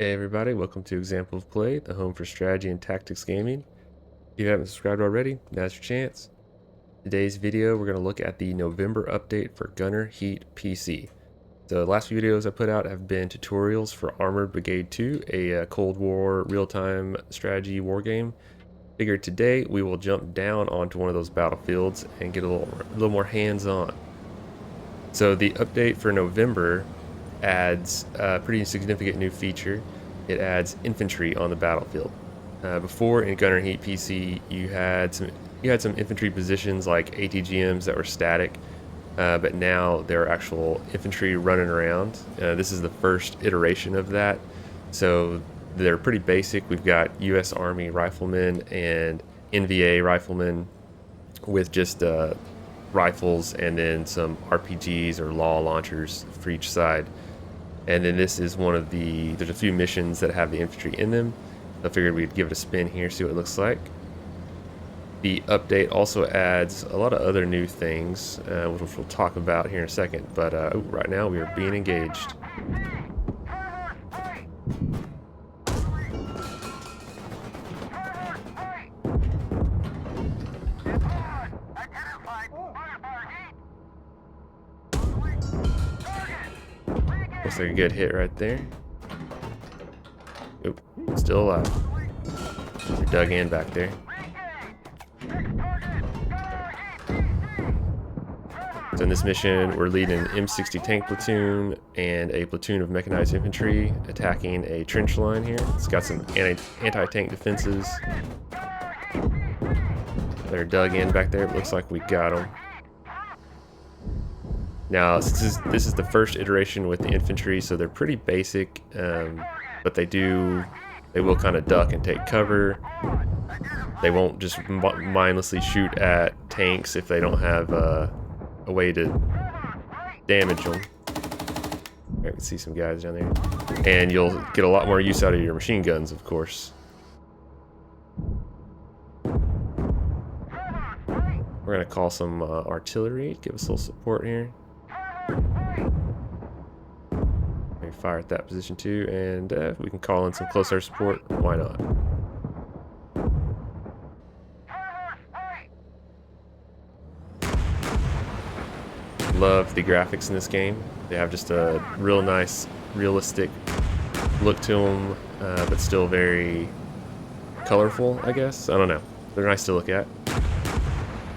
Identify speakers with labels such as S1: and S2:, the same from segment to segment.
S1: Hey everybody, welcome to Example of Play, the home for strategy and tactics gaming. If you haven't subscribed already, now's your chance. Today's video, we're going to look at the November update for Gunner Heat PC. So the last few videos I put out have been tutorials for Armored Brigade 2, a Cold War real-time strategy war game. Figured today we will jump down onto one of those battlefields and get a little more hands-on. So the update for November adds a pretty significant new feature. It adds infantry on the battlefield. Before in Gunner Heat PC, you had some infantry positions like ATGMs that were static, but now there are actual infantry running around. This is the first iteration of that, so they're pretty basic. We've got U.S. Army riflemen and NVA riflemen with just rifles and then some RPGs or law launchers for each side. And then this is one of there's a few missions that have the infantry in them. I figured we'd give it a spin here, see what it looks like. The update also adds a lot of other new things, which we'll talk about here in a second. But right now we are being engaged. Looks like a good hit right there. Oop, still alive. We're dug in back there. So in this mission, we're leading an M60 tank platoon and a platoon of mechanized infantry attacking a trench line here. It's got some anti-tank defenses. They're dug in back there. It looks like we got them. Now, this is the first iteration with the infantry, so they're pretty basic, but they will kind of duck and take cover. They won't just mindlessly shoot at tanks if they don't have a way to damage them. I can see some guys down there. And you'll get a lot more use out of your machine guns, of course. We're going to call some artillery to give us a little support here. Maybe fire at that position too, and we can call in some close air support. Why not? Love the graphics in this game. They have just a real nice, realistic look to them, but still very colorful, I guess. I don't know. They're nice to look at.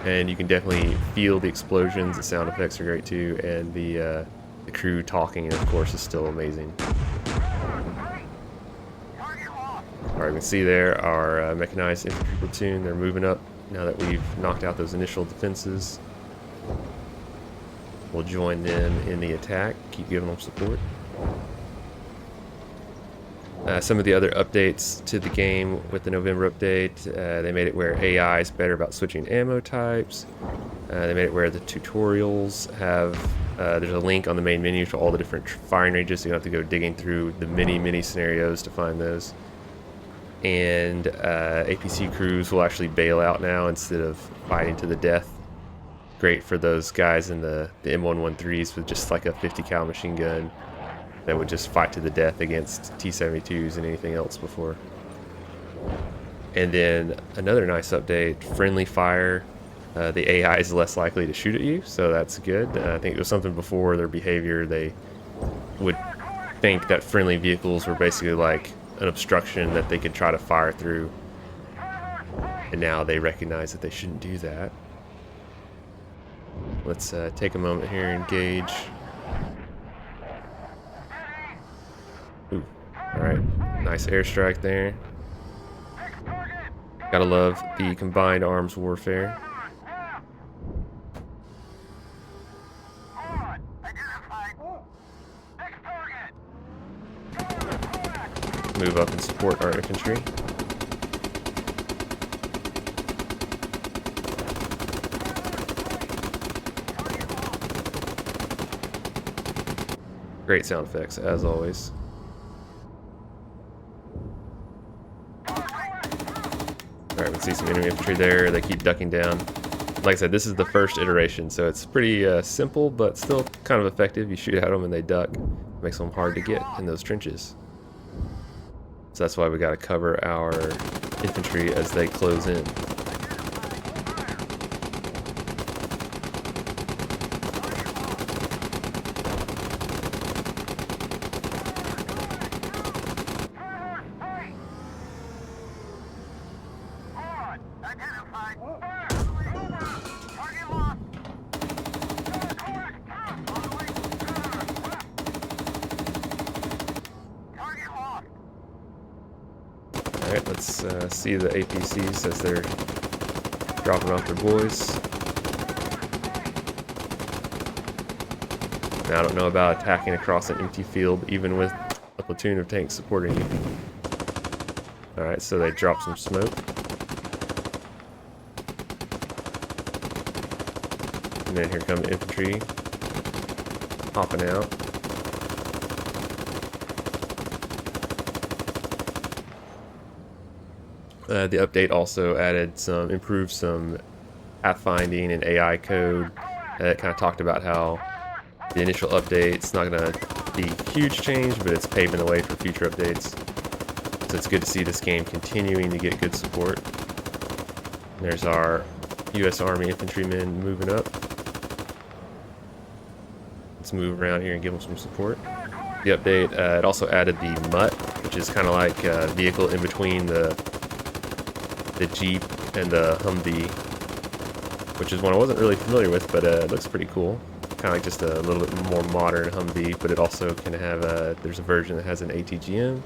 S1: And you can definitely feel the explosions. The sound effects are great too, and the crew talking, of course, is still amazing. Alright, you can see there our mechanized infantry platoon. They're moving up now that we've knocked out those initial defenses. We'll join them in the attack, keep giving them support. Some of the other updates to the game with the November update, they made it where AI is better about switching ammo types. They made it where the tutorials have, there's a link on the main menu to all the different firing ranges, so you don't have to go digging through the many scenarios to find those. And APC crews will actually bail out now instead of fighting to the death. Great for those guys in the M113s with just like a 50 cal machine gun that would just fight to the death against T-72s and anything else before. And then another nice update, friendly fire. The AI is less likely to shoot at you, so that's good. I think it was something before their behavior. They would think that friendly vehicles were basically like an obstruction that they could try to fire through. And now they recognize that they shouldn't do that. Let's take a moment here and engage. Ooh, alright, nice airstrike there. Gotta love the combined arms warfare. Move up and support our infantry. Great sound effects, as always. Alright, we can see some enemy infantry there. They keep ducking down. Like I said, this is the first iteration, so it's pretty simple, but still kind of effective. You shoot at them and they duck. Makes them hard to get in those trenches. So that's why we got to cover our infantry as they close in. Alright, let's see the APCs as they're dropping off their boys. Now, I don't know about attacking across an empty field, even with a platoon of tanks supporting you. Alright, so they drop some smoke. And then here come the infantry, hopping out. The update also improved some pathfinding and AI code. It kind of talked about how the initial update's not going to be a huge change, but it's paving the way for future updates. So it's good to see this game continuing to get good support. And there's our U.S. Army infantrymen moving up. Let's move around here and give them some support. The update, it also added the MUTT, which is kind of like a vehicle in between the Jeep and the Humvee, which is one I wasn't really familiar with, but it looks pretty cool. Kind of like just a little bit more modern Humvee, but it also can have there's a version that has an ATGM.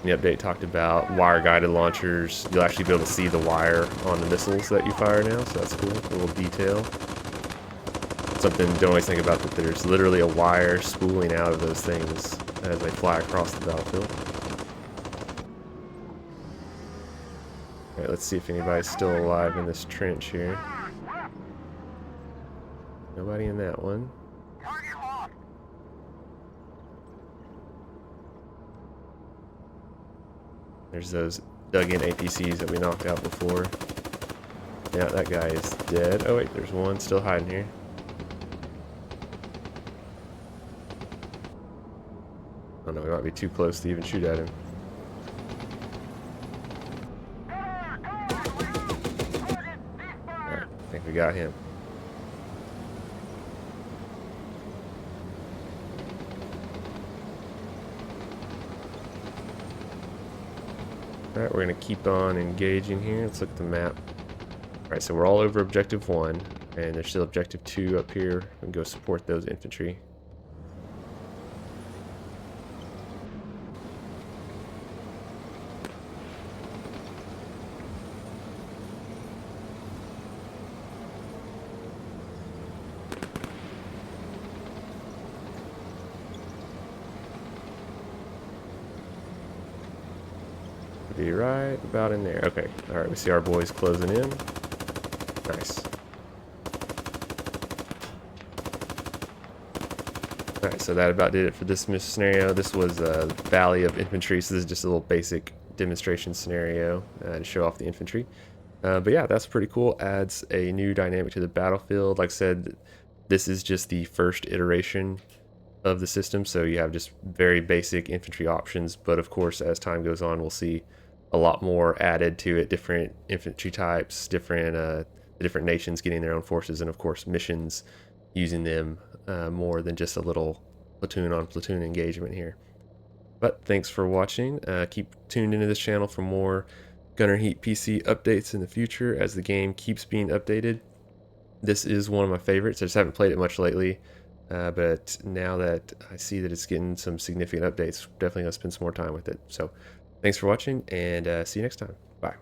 S1: The update talked about wire-guided launchers. You'll actually be able to see the wire on the missiles that you fire now, so that's cool. A little detail. Something don't always think about, that there's literally a wire spooling out of those things as they fly across the battlefield. Alright, let's see if anybody's still alive in this trench here. Nobody in that one. There's those dug-in APCs that we knocked out before. Yeah, that guy is dead. Oh wait, there's one still hiding here. Oh no, we might be too close to even shoot at him. Alright, I think we got him. Alright, we're going to keep on engaging here. Let's look at the map. Alright, so we're all over Objective 1, and there's still Objective 2 up here. We can go support those infantry. Be right about in there. Okay. Alright, we see our boys closing in. Nice. Alright, so that about did it for this scenario. This was a Valley of Infantry, so this is just a little basic demonstration scenario to show off the infantry. But yeah, that's pretty cool. Adds a new dynamic to the battlefield. Like I said, this is just the first iteration of the system, so you have just very basic infantry options, but of course as time goes on we'll see a lot more added to it, different infantry types, different nations getting their own forces, and of course missions using them more than just a little platoon on platoon engagement here. But thanks for watching. Keep tuned into this channel for more Gunner Heat PC updates in the future as the game keeps being updated. This is one of my favorites. I just haven't played it much lately. But now that I see that it's getting some significant updates, definitely going to spend some more time with it. So thanks for watching, and see you next time. Bye.